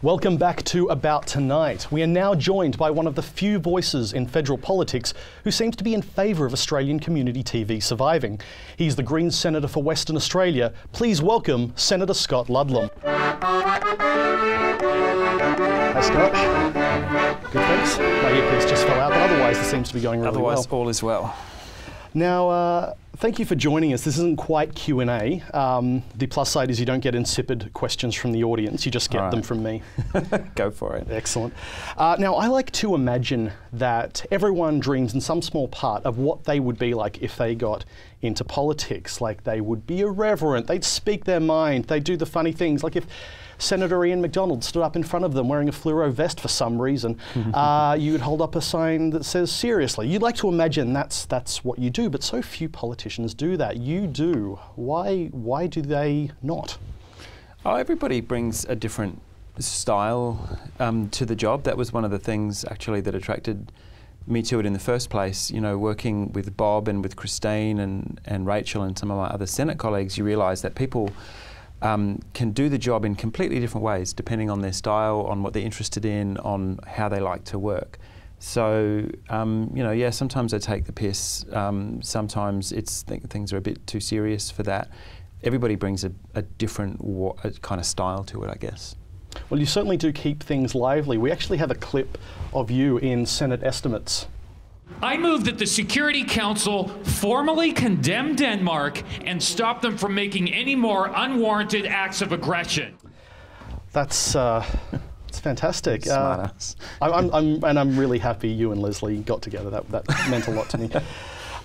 Welcome back to About Tonight. We are now joined by one of the few voices in federal politics who seems to be in favour of Australian community TV surviving. He's the Greens Senator for Western Australia. Please welcome Senator Scott Ludlam. Hi Scott. Good, thanks. My earpiece just fell out, but otherwise this seems to be going really well. Otherwise all is well. Now, thank you for joining us. This isn't quite Q&A. The plus side is you don't get insipid questions from the audience, you just get them from me. Go for it. Excellent. Now, I like to imagine that everyone dreams in some small part of what they would be like if they got into politics. Like they would be irreverent, they'd speak their mind, they'd do the funny things. Like if Senator Ian McDonald stood up in front of them wearing a fluoro vest for some reason, you would hold up a sign that says seriously. You'd like to imagine that's what you do, but so few politicians do that. You do. Why do they not? Oh, everybody brings a different style to the job. That was one of the things actually that attracted me to it in the first place. You know, working with Bob and with Christine and Rachel and some of my other Senate colleagues, you realise that people can do the job in completely different ways depending on their style, on what they're interested in, on how they like to work. So, you know, yeah, sometimes I take the piss, sometimes things are a bit too serious for that. Everybody brings a different kind of style to it, I guess. Well, you certainly do keep things lively. We actually have a clip of you in Senate estimates. I move that the Security Council formally condemn Denmark and stop them from making any more unwarranted acts of aggression. That's it's fantastic. Smart ass. I'm really happy you and Leslie got together. That meant a lot to me.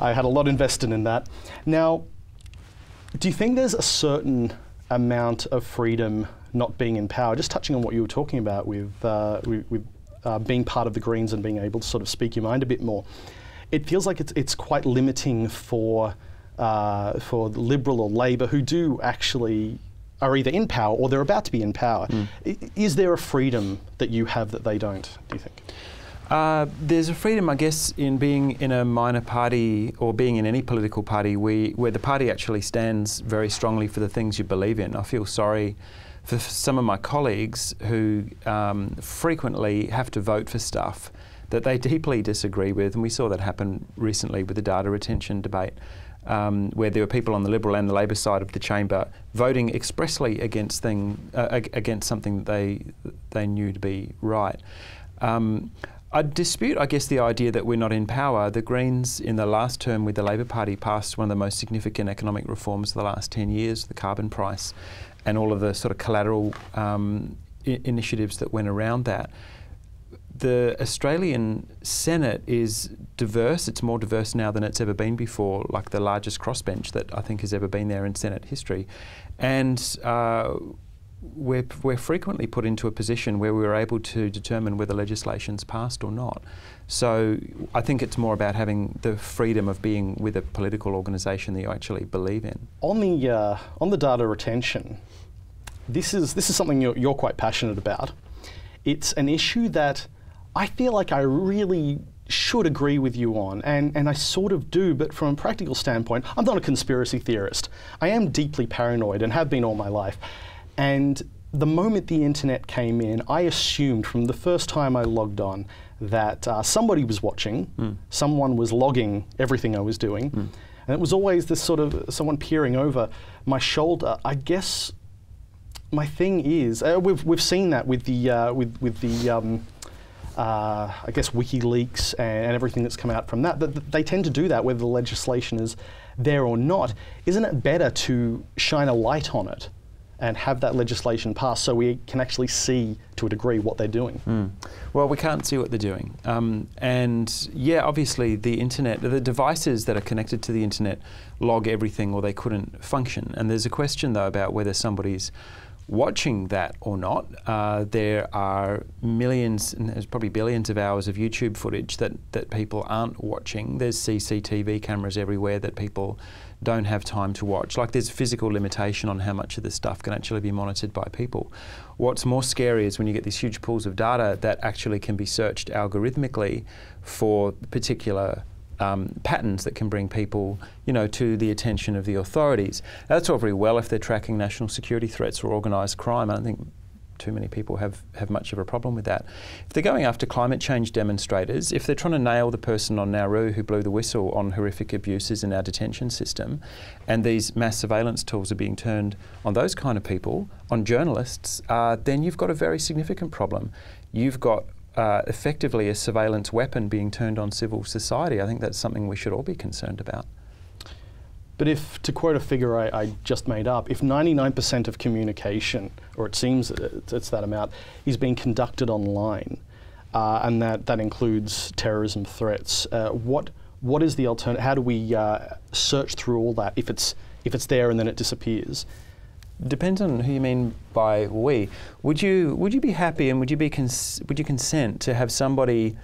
I had a lot invested in that. Now, do you think there's a certain amount of freedom not being in power? Just touching on what you were talking about with being part of the Greens and being able to sort of speak your mind a bit more. It feels like it's quite limiting for Liberal or Labor who do actually are either in power or they're about to be in power. Is there a freedom that you have that they don't, do you think? There's a freedom, I guess, in being in a minor party or being in any political party where the party actually stands very strongly for the things you believe in. I feel sorry for some of my colleagues who frequently have to vote for stuff that they deeply disagree with, and we saw that happen recently with the data retention debate, where there were people on the Liberal and the Labor side of the chamber voting expressly against something that they knew to be right. I dispute, I guess, the idea that we're not in power. The Greens in the last term with the Labor Party passed one of the most significant economic reforms of the last 10 years, the carbon price, and all of the sort of collateral initiatives that went around that. The Australian Senate is diverse. It's more diverse now than it's ever been before, like the largest crossbench that I think has ever been there in Senate history. And we're frequently put into a position where we're able to determine whether legislation's passed or not. So I think it's more about having the freedom of being with a political organisation that you actually believe in. On the data retention, this is something you're quite passionate about. It's an issue that I feel like I really should agree with you on, and I sort of do, but from a practical standpoint, I'm not a conspiracy theorist. I am deeply paranoid and have been all my life. And the moment the internet came in, I assumed from the first time I logged on that somebody was watching, someone was logging everything I was doing, and it was always this sort of someone peering over my shoulder. I guess my thing is, we've seen that with the I guess WikiLeaks and everything that's come out from that. They tend to do that whether the legislation is there or not. Isn't it better to shine a light on it and have that legislation passed so we can actually see to a degree what they're doing? Well, we can't see what they're doing. And yeah, obviously the internet, the devices that are connected to the internet log everything or they couldn't function. And there's a question though about whether somebody's watching that or not. There are millions, and there's probably billions of hours of YouTube footage that people aren't watching. There's CCTV cameras everywhere that people don't have time to watch. Like, there's physical limitation on how much of this stuff can actually be monitored by people. What's more scary is when you get these huge pools of data that actually can be searched algorithmically for particular patterns that can bring people, to the attention of the authorities. That's all very well if they're tracking national security threats or organised crime. I don't think too many people have much of a problem with that. If they're going after climate change demonstrators, if they're trying to nail the person on Nauru who blew the whistle on horrific abuses in our detention system, and these mass surveillance tools are being turned on those kind of people, on journalists, then you've got a very significant problem. You've got effectively a surveillance weapon being turned on civil society. I think that's something we should all be concerned about. But if, to quote a figure I just made up, if 99% of communication, or it seems it's that amount, is being conducted online, and that includes terrorism threats, what is the alternative? How do we search through all that if it's there and then it disappears? Depends on who you mean by we. Would you be happy and would you consent to have somebody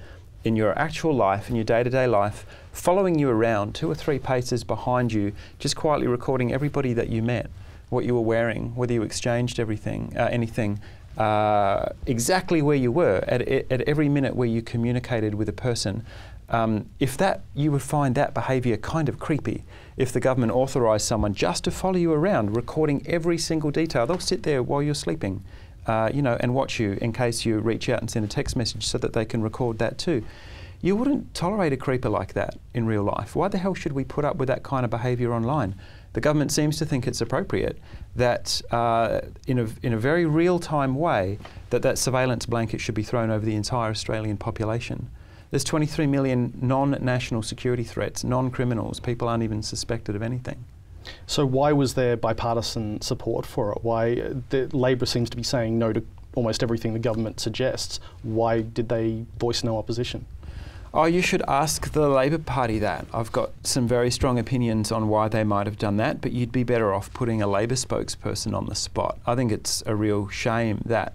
in your actual life, in your day-to-day life, following you around 2 or 3 paces behind you, just quietly recording everybody that you met, what you were wearing, whether you exchanged anything, exactly where you were at every minute where you communicated with a person? You would find that behaviour kind of creepy. If the government authorised someone just to follow you around, recording every single detail, they'll sit there while you're sleeping, and watch you in case you reach out and send a text message so that they can record that too. You wouldn't tolerate a creeper like that in real life. Why the hell should we put up with that kind of behaviour online? The government seems to think it's appropriate that in a very real-time way that surveillance blanket should be thrown over the entire Australian population. There's 23 million non-national security threats, non-criminals. People aren't even suspected of anything. So why was there bipartisan support for it? Why Labor seems to be saying no to almost everything the government suggests. Why did they voice no opposition? Oh, you should ask the Labor Party that. I've got some very strong opinions on why they might have done that, but you'd be better off putting a Labor spokesperson on the spot. I think it's a real shame that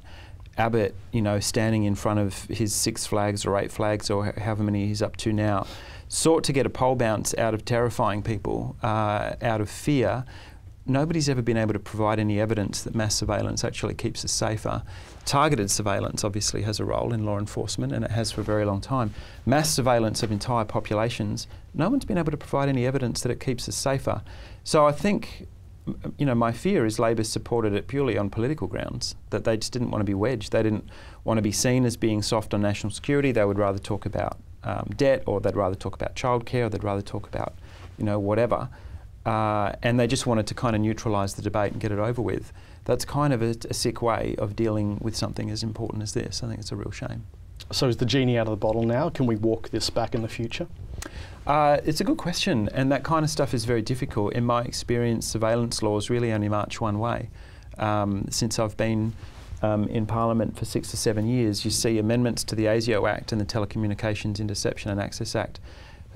Abbott, standing in front of his 6 flags or 8 flags or however many he's up to now, sought to get a poll bounce out of terrifying people, out of fear. Nobody's ever been able to provide any evidence that mass surveillance actually keeps us safer. Targeted surveillance obviously has a role in law enforcement, and it has for a very long time. Mass surveillance of entire populations, no one's been able to provide any evidence that it keeps us safer. So I think, my fear is Labor supported it purely on political grounds, that they just didn't want to be wedged. They didn't want to be seen as being soft on national security. They would rather talk about debt, or they'd rather talk about childcare, or they'd rather talk about, whatever. And they just wanted to kind of neutralise the debate and get it over with. That's kind of a sick way of dealing with something as important as this. I think it's a real shame. So is the genie out of the bottle now? Can we walk this back in the future? It's a good question, and that kind of stuff is very difficult. In my experience, surveillance laws really only march one way. Since I've been in Parliament for 6 to 7 years, you see amendments to the ASIO Act and the Telecommunications Interception and Access Act.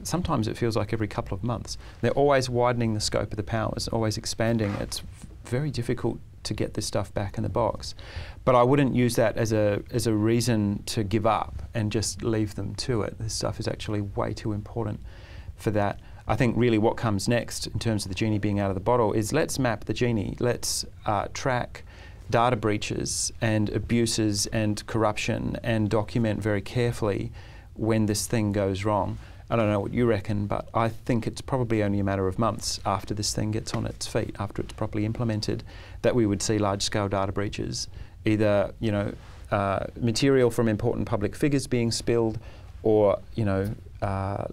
Sometimes it feels like every couple of months. They're always widening the scope of the powers, always expanding. It's very difficult to get this stuff back in the box. But I wouldn't use that as a reason to give up and just leave them to it. This stuff is actually way too important for that. I think really what comes next in terms of the genie being out of the bottle is let's map the genie. Let's track data breaches and abuses and corruption and document very carefully when this thing goes wrong. I don't know what you reckon, but I think it's probably only a matter of months after this thing gets on its feet, after it's properly implemented, that we would see large-scale data breaches, either material from important public figures being spilled, or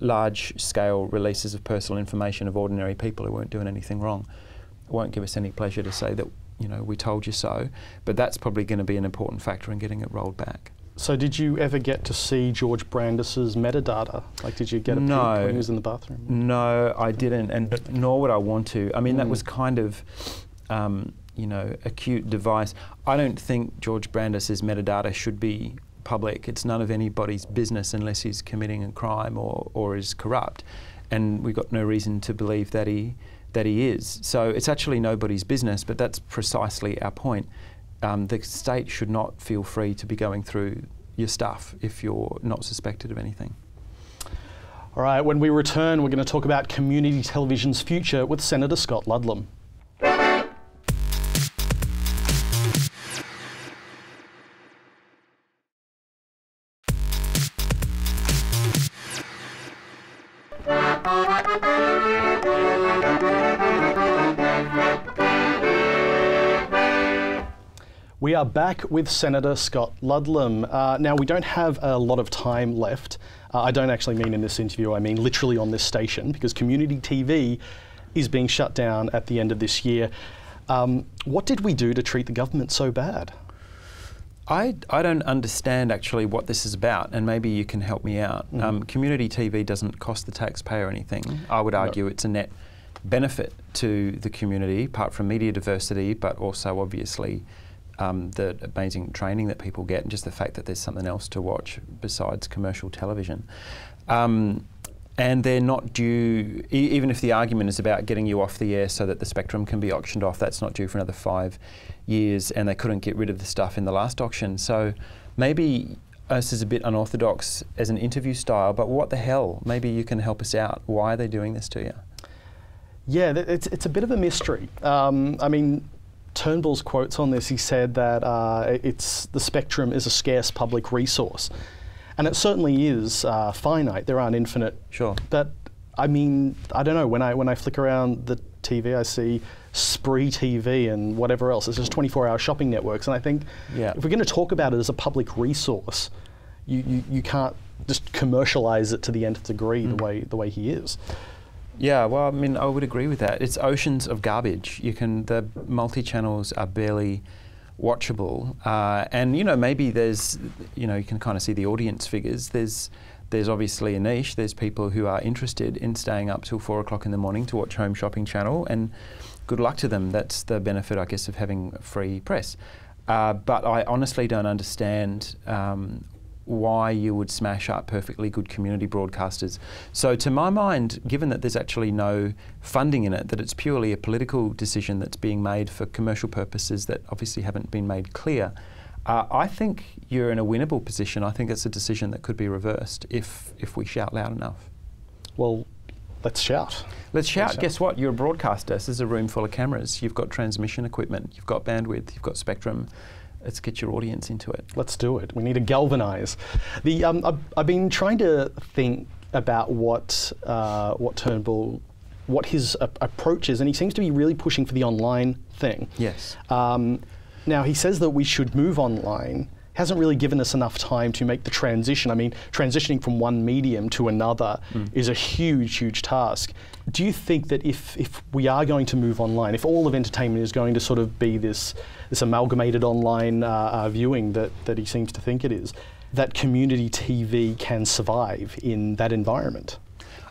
large-scale releases of personal information of ordinary people who weren't doing anything wrong. It won't give us any pleasure to say that we told you so, but that's probably going to be an important factor in getting it rolled back. So did you ever get to see George Brandis's metadata? Like, did you get a peek when he was in the bathroom? No, I didn't, and nor would I want to. I mean, that was kind of, a cute device. I don't think George Brandis's metadata should be public. It's none of anybody's business unless he's committing a crime or is corrupt, and we've got no reason to believe that he is. So it's actually nobody's business, but that's precisely our point. the state should not feel free to be going through your stuff if you're not suspected of anything. All right, when we return, we're going to talk about community television's future with Senator Scott Ludlam. We are back with Senator Scott Ludlam. Now, we don't have a lot of time left. I don't actually mean in this interview, I mean literally on this station, because Community TV is being shut down at the end of this year. What did we do to treat the government so bad? I don't understand actually what this is about, and maybe you can help me out. Community TV doesn't cost the taxpayer anything. I would argue it's a net benefit to the community, apart from media diversity, but also obviously the amazing training that people get, and just the fact that there's something else to watch besides commercial television. And they're not due, even if the argument is about getting you off the air so that the spectrum can be auctioned off, that's not due for another 5 years, and they couldn't get rid of the stuff in the last auction. So maybe this is a bit unorthodox as an interview style, but what the hell? Maybe you can help us out. Why are they doing this to you? Yeah, it's a bit of a mystery. I mean, Turnbull's quotes on this, he said that the spectrum is a scarce public resource. And it certainly is finite. There aren't infinite. Sure. But I mean, I don't know, when I flick around the TV, I see Spree TV and whatever else. It's just 24-hour shopping networks. And I think if we're going to talk about it as a public resource, you can't just commercialize it to the nth degree the way he is. Yeah, well, I mean, I would agree with that. It's oceans of garbage. The multi-channels are barely watchable, and maybe there's, you can kind of see the audience figures. There's obviously a niche. There's people who are interested in staying up till 4 o'clock in the morning to watch Home Shopping Channel, and good luck to them. That's the benefit, I guess, of having free press. But I honestly don't understand why you would smash up perfectly good community broadcasters. So to my mind, given that there's actually no funding in it, that it's purely a political decision that's being made for commercial purposes that obviously haven't been made clear, I think you're in a winnable position. I think it's a decision that could be reversed if we shout loud enough. Well, let's shout. Let's shout. Guess what? You're a broadcaster. This is a room full of cameras. You've got transmission equipment. You've got bandwidth. You've got spectrum. Let's get your audience into it. Let's do it. We need to galvanise. I've been trying to think about what Turnbull, what his approach is, and he seems to be really pushing for the online thing. Yes. Now he says that we should move online. Hasn't really given us enough time to make the transition. I mean, transitioning from one medium to another is a huge task. Do you think that if we are going to move online, if all of entertainment is going to sort of be this amalgamated online viewing that he seems to think it is, that community TV can survive in that environment?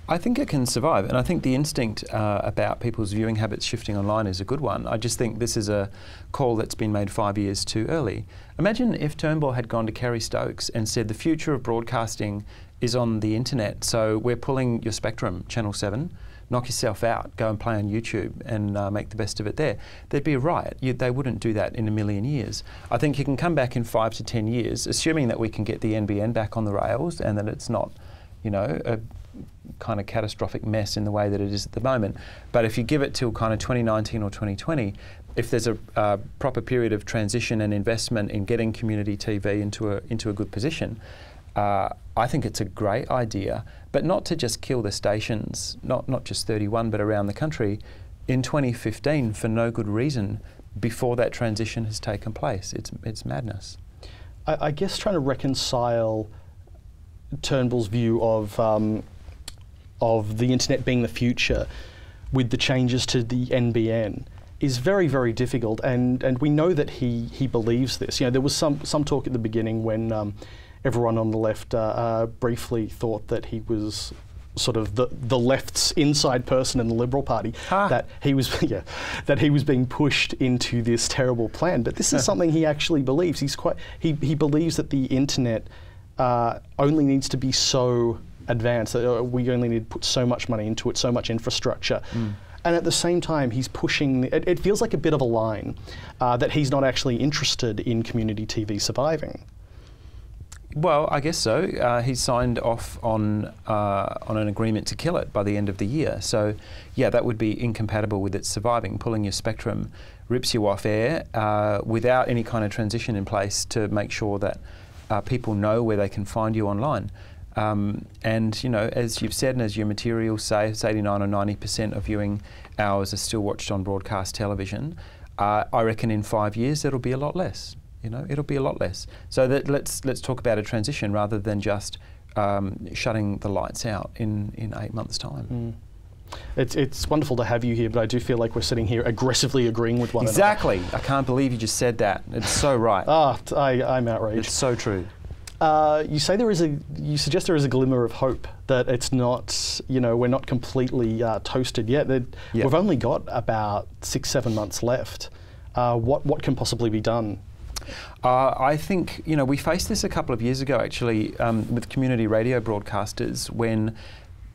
I think it can survive, and I think the instinct about people's viewing habits shifting online is a good one. I just think this is a call that's been made 5 years too early. Imagine if Turnbull had gone to Kerry Stokes and said the future of broadcasting is on the internet, so we're pulling your spectrum, Channel 7, knock yourself out, go and play on YouTube and make the best of it there. There'd be a riot. They wouldn't do that in a million years. I think you can come back in 5 to 10 years, assuming that we can get the NBN back on the rails and that it's not, a kind of catastrophic mess in the way that it is at the moment. But if you give it till kind of 2019 or 2020, if there's a proper period of transition and investment in getting community TV into a good position, I think it's a great idea, but not to just kill the stations, not just 31, but around the country, in 2015 for no good reason before that transition has taken place. It's madness. I guess trying to reconcile Turnbull's view of the internet being the future with the changes to the NBN is very difficult, and we know that he believes this. There was some talk at the beginning when everyone on the left briefly thought that he was sort of the left's inside person in the Liberal Party, that he was being pushed into this terrible plan. But this is something he actually believes. He believes that the internet only needs to be so advanced, that we only need to put so much money into it, so much infrastructure. and at the same time he's pushing, it feels like a bit of a line that he's not actually interested in community TV surviving. Well, I guess so. He signed off on an agreement to kill it by the end of the year. So, yeah, that would be incompatible with it surviving. Pulling your spectrum rips you off air without any kind of transition in place to make sure that people know where they can find you online. And, you know, as you've said and as your materials say, it's 89 or 90% of viewing hours are still watched on broadcast television. I reckon in 5 years it'll be a lot less. You know, it'll be a lot less. So that let's talk about a transition rather than just shutting the lights out in 8 months' time. It's wonderful to have you here, but I do feel like we're sitting here aggressively agreeing with one another. Exactly. I can't believe you just said that. It's so right. I'm outraged. It's so true. You suggest there is a glimmer of hope that it's not, you know, we're not completely toasted yet. We've only got about 6-7 months left. What can possibly be done? I think, you know, we faced this a couple of years ago actually with community radio broadcasters when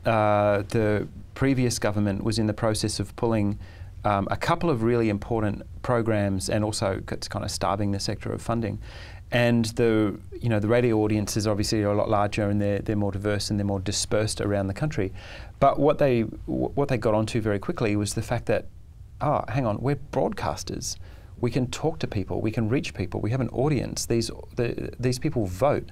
the previous government was in the process of pulling a couple of really important programs and also kind of starving the sector of funding. And the radio audiences obviously are a lot larger and they're more diverse and they're more dispersed around the country. But what they got onto very quickly was the fact that, hang on, we're broadcasters. We can talk to people, we can reach people, we have an audience. These people vote,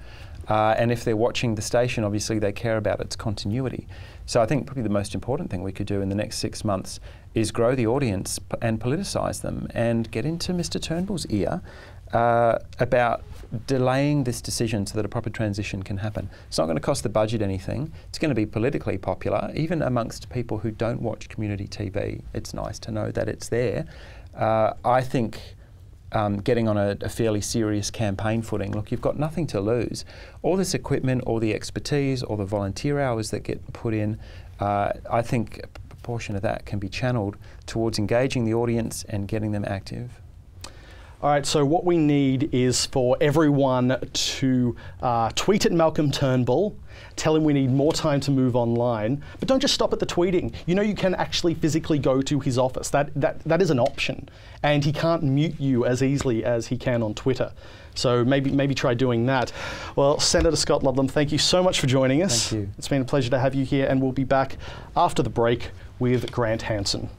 and if they're watching the station, obviously they care about its continuity. So I think probably the most important thing we could do in the next 6 months is grow the audience and politicise them and get into Mr. Turnbull's ear about delaying this decision so that a proper transition can happen. It's not going to cost the budget anything. It's going to be politically popular, even amongst people who don't watch community TV. It's nice to know that it's there. I think getting on a fairly serious campaign footing, look, you've got nothing to lose. All this equipment, all the expertise, all the volunteer hours that get put in, I think a proportion of that can be channeled towards engaging the audience and getting them active. All right, so what we need is for everyone to tweet at Malcolm Turnbull, tell him we need more time to move online, but don't just stop at the tweeting. You know, you can actually physically go to his office. That is an option, and he can't mute you as easily as he can on Twitter. So maybe try doing that. Well, Senator Scott Ludlam, thank you so much for joining us. Thank you. It's been a pleasure to have you here, and we'll be back after the break with Grant Hansen.